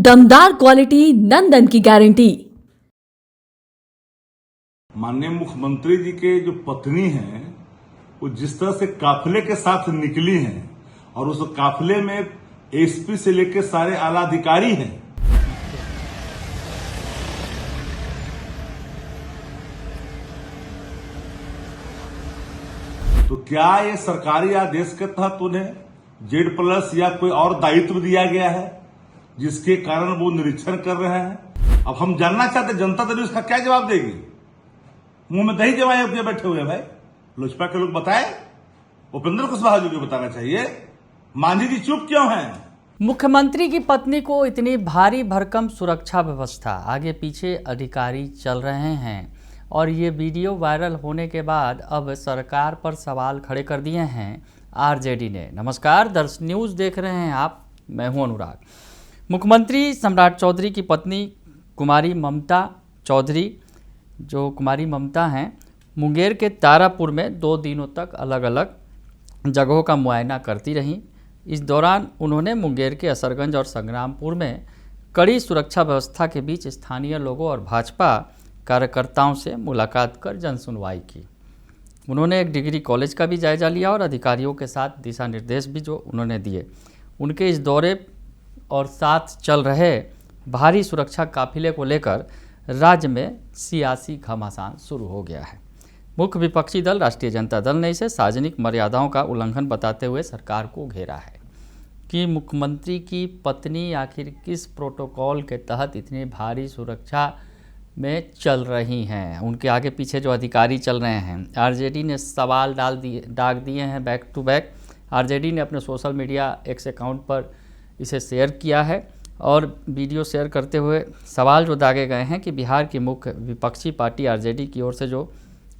दमदार क्वालिटी नंदन की गारंटी। माननीय मुख्यमंत्री जी के जो पत्नी हैं वो जिस तरह से काफिले के साथ निकली हैं और उस काफिले में एसपी से लेकर सारे आला अधिकारी हैं। तो क्या ये सरकारी आदेश के तहत उन्हें Z+ या कोई और दायित्व दिया गया है जिसके कारण वो निरीक्षण कर रहे हैं? अब हम जानना चाहते जनता दल इसका क्या जवाब देगी? मुंह में दही जमाए अपने बैठे हुए भाई। लोजपा के लोग बताए, उपेंद्र कुशवाहा जी को बताना चाहिए। मांझी जी चुप क्यों हैं? मुख्यमंत्री की पत्नी को इतनी भारी भरकम सुरक्षा व्यवस्था, आगे पीछे अधिकारी चल रहे हैं और ये वीडियो वायरल होने के बाद अब सरकार पर सवाल खड़े कर दिए हैं आरजेडी ने। नमस्कार, दर्श न्यूज़ देख रहे हैं आप, मैं हूं अनुराग। मुख्यमंत्री सम्राट चौधरी की पत्नी कुमारी ममता चौधरी, जो कुमारी ममता हैं, मुंगेर के तारापुर में 2 दिनों तक अलग अलग जगहों का मुआयना करती रहीं। इस दौरान उन्होंने मुंगेर के असरगंज और संग्रामपुर में कड़ी सुरक्षा व्यवस्था के बीच स्थानीय लोगों और भाजपा कार्यकर्ताओं से मुलाकात कर जन सुनवाई की। उन्होंने एक डिग्री कॉलेज का भी जायजा लिया और अधिकारियों के साथ दिशा निर्देश भी जो उन्होंने दिए। उनके इस दौरे और साथ चल रहे भारी सुरक्षा काफिले को लेकर राज्य में सियासी घमासान शुरू हो गया है। मुख्य विपक्षी दल राष्ट्रीय जनता दल ने इसे सार्वजनिक मर्यादाओं का उल्लंघन बताते हुए सरकार को घेरा है कि मुख्यमंत्री की पत्नी आखिर किस प्रोटोकॉल के तहत इतनी भारी सुरक्षा में चल रही हैं। उनके आगे पीछे जो अधिकारी चल रहे हैं। आरजेडी ने सवाल दाग दिए हैं बैक टू बैक। आरजेडी ने अपने सोशल मीडिया एक्स अकाउंट पर इसे शेयर किया है और वीडियो शेयर करते हुए सवाल जो दागे गए हैं कि बिहार की मुख्य विपक्षी पार्टी आरजेडी की ओर से जो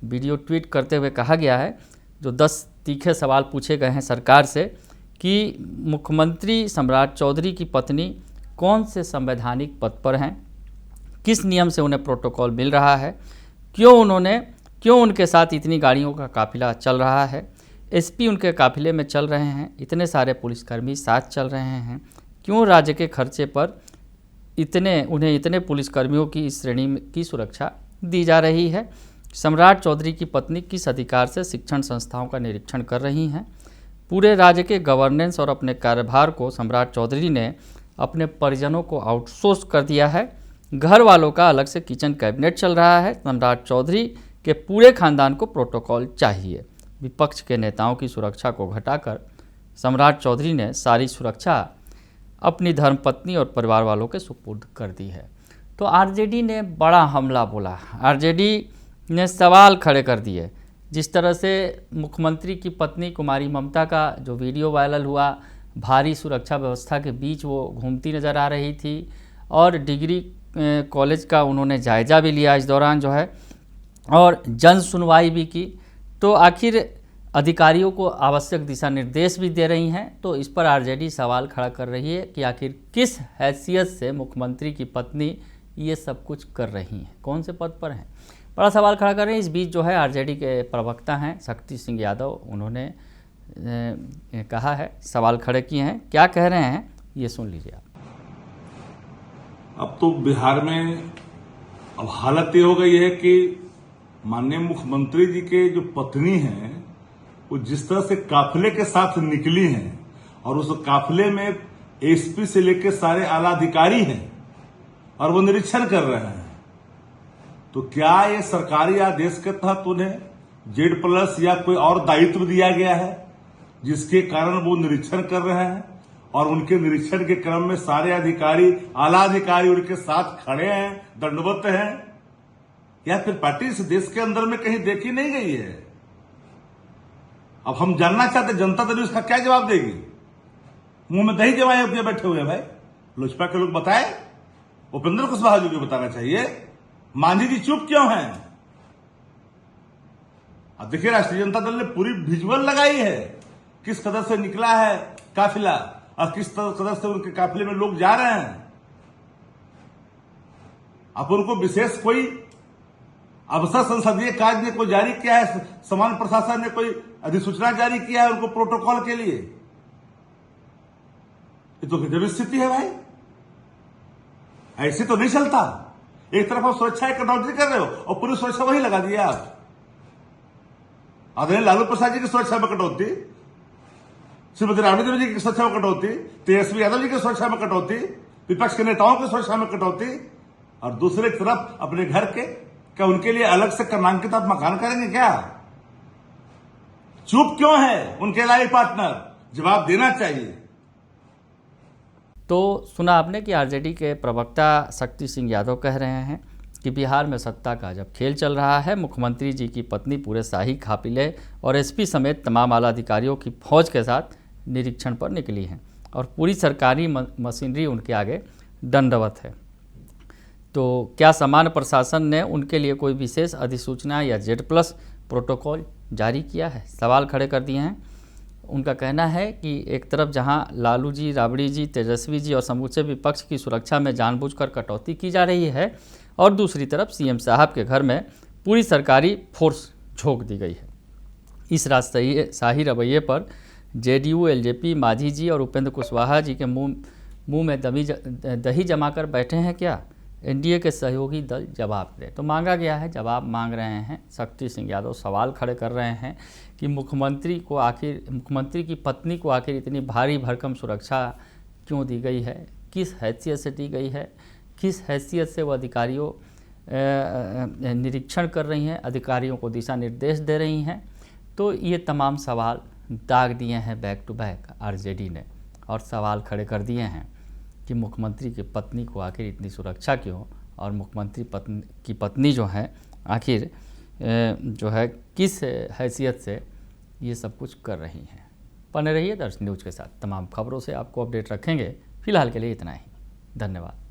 वीडियो ट्वीट करते हुए कहा गया है, जो 10 तीखे सवाल पूछे गए हैं सरकार से कि मुख्यमंत्री सम्राट चौधरी की पत्नी कौन से संवैधानिक पद पर हैं, किस नियम से उन्हें प्रोटोकॉल मिल रहा है, क्यों उनके साथ इतनी गाड़ियों का काफिला चल रहा है, एसपी उनके काफिले में चल रहे हैं, इतने सारे पुलिसकर्मी साथ चल रहे हैं, क्यों राज्य के खर्चे पर उन्हें इतने पुलिसकर्मियों की इस श्रेणी की सुरक्षा दी जा रही है, सम्राट चौधरी की पत्नी किस अधिकार से शिक्षण संस्थाओं का निरीक्षण कर रही हैं, पूरे राज्य के गवर्नेंस और अपने कार्यभार को सम्राट चौधरी ने अपने परिजनों को आउटसोर्स कर दिया है, घर वालों का अलग से किचन कैबिनेट चल रहा है, सम्राट चौधरी के पूरे खानदान को प्रोटोकॉल चाहिए। विपक्ष के नेताओं की सुरक्षा को घटाकर सम्राट चौधरी ने सारी सुरक्षा अपनी धर्मपत्नी और परिवार वालों के सुपुर्द कर दी है। तो आरजेडी ने बड़ा हमला बोला, आरजेडी ने सवाल खड़े कर दिए। जिस तरह से मुख्यमंत्री की पत्नी कुमारी ममता का जो वीडियो वायरल हुआ, भारी सुरक्षा व्यवस्था के बीच वो घूमती नज़र आ रही थी और डिग्री कॉलेज का उन्होंने जायजा भी लिया इस दौरान जो है, और जन सुनवाई भी की। तो आखिर अधिकारियों को आवश्यक दिशा निर्देश भी दे रही हैं। तो इस पर आरजेडी सवाल खड़ा कर रही है कि आखिर किस हैसियत से मुख्यमंत्री की पत्नी ये सब कुछ कर रही हैं, कौन से पद पर हैं, बड़ा सवाल खड़ा कर रहे हैं। इस बीच जो है आरजेडी के प्रवक्ता हैं शक्ति सिंह यादव, उन्होंने कहा है, सवाल खड़े किए हैं। क्या कह रहे हैं ये सुन लीजिए आप। अब तो बिहार में अब हालत ये हो गई है कि माननीय मुख्यमंत्री जी के जो पत्नी हैं वो जिस तरह से काफिले के साथ निकली हैं और उस काफिले में एसपी से लेकर सारे आला अधिकारी हैं और वो निरीक्षण कर रहे हैं। तो क्या ये सरकारी आदेश के तहत उन्हें Z+ या कोई और दायित्व दिया गया है जिसके कारण वो निरीक्षण कर रहे हैं और उनके निरीक्षण के क्रम में सारे अधिकारी, आला अधिकारी उनके साथ खड़े हैं, दंडवत हैं, या फिर पार्टी इस देश के अंदर में कहीं देखी नहीं गई है? अब हम जानना चाहते जनता दल इसका क्या जवाब देगी? मुंह में दही जमाए अपने बैठे हुए भाई। लोजपा के लोग बताए, उपेंद्र कुशवाहा जी को बताना चाहिए। मांझी जी चुप क्यों हैं? अब देखिए, राष्ट्रीय जनता दल ने पूरी विजुअल लगाई है किस कदर से निकला है काफिला और किस कदर से उनके काफिले में लोग जा रहे हैं। अब उनको विशेष कोई अवसर संसदीय कार्य ने कोई जारी किया है, सामान्य प्रशासन ने कोई अधिसूचना जारी किया है उनको प्रोटोकॉल के लिए? ये तो गजब स्थिति है भाई। ऐसे तो नहीं चलता। एक तरफ आप सुरक्षा की कटौती कर रहे हो और पूरी सुरक्षा वही लगा दिया आप। आदरणीय लालू प्रसाद जी की सुरक्षा में कटौती, श्रीमती राबड़ी देवी जी की सुरक्षा में कटौती, तेजस्वी यादव जी की सुरक्षा में कटौती, विपक्ष के नेताओं की सुरक्षा में कटौती, और दूसरी तरफ अपने घर के, क्या उनके लिए अलग से क्रमांकित आप मकान करेंगे क्या? चुप क्यों है उनके लाइफ पार्टनर? जवाब देना चाहिए। तो सुना आपने कि आरजेडी के प्रवक्ता शक्ति सिंह यादव कह रहे हैं कि बिहार में सत्ता का जब खेल चल रहा है, मुख्यमंत्री जी की पत्नी पूरे शाही काफिले और एसपी समेत तमाम आला अधिकारियों की फौज के साथ निरीक्षण पर निकली हैं और पूरी सरकारी मशीनरी उनके आगे दंडवत है। तो क्या सामान्य प्रशासन ने उनके लिए कोई विशेष अधिसूचना या Z+ प्रोटोकॉल जारी किया है? सवाल खड़े कर दिए हैं। उनका कहना है कि एक तरफ जहां लालू जी, राबड़ी जी, तेजस्वी जी और समूचे विपक्ष की सुरक्षा में जानबूझकर कटौती की जा रही है और दूसरी तरफ सीएम साहब के घर में पूरी सरकारी फोर्स झोंक दी गई है। इस राजशाही रवैये पर जेडीयू, एलजेपी, मांझी जी और उपेंद्र कुशवाहा जी के मुंह में दही जमाकर बैठे हैं क्या? एनडीए के सहयोगी दल जवाब दें। तो मांगा गया है, जवाब मांग रहे हैं। शक्ति सिंह यादव सवाल खड़े कर रहे हैं कि मुख्यमंत्री की पत्नी को आखिर इतनी भारी भरकम सुरक्षा क्यों दी गई है, किस हैसियत से दी गई है, किस हैसियत से वो अधिकारियों निरीक्षण कर रही हैं, अधिकारियों को दिशा निर्देश दे रही हैं। तो ये तमाम सवाल दाग दिए हैं बैक टू बैक आरजेडी ने और सवाल खड़े कर दिए हैं कि मुख्यमंत्री की पत्नी को आखिर इतनी सुरक्षा क्यों, और मुख्यमंत्री की पत्नी जो है आखिर जो है किस हैसियत से ये सब कुछ कर रही हैं। बने रहिए दर्शन न्यूज़ के साथ, तमाम खबरों से आपको अपडेट रखेंगे। फिलहाल के लिए इतना ही, धन्यवाद।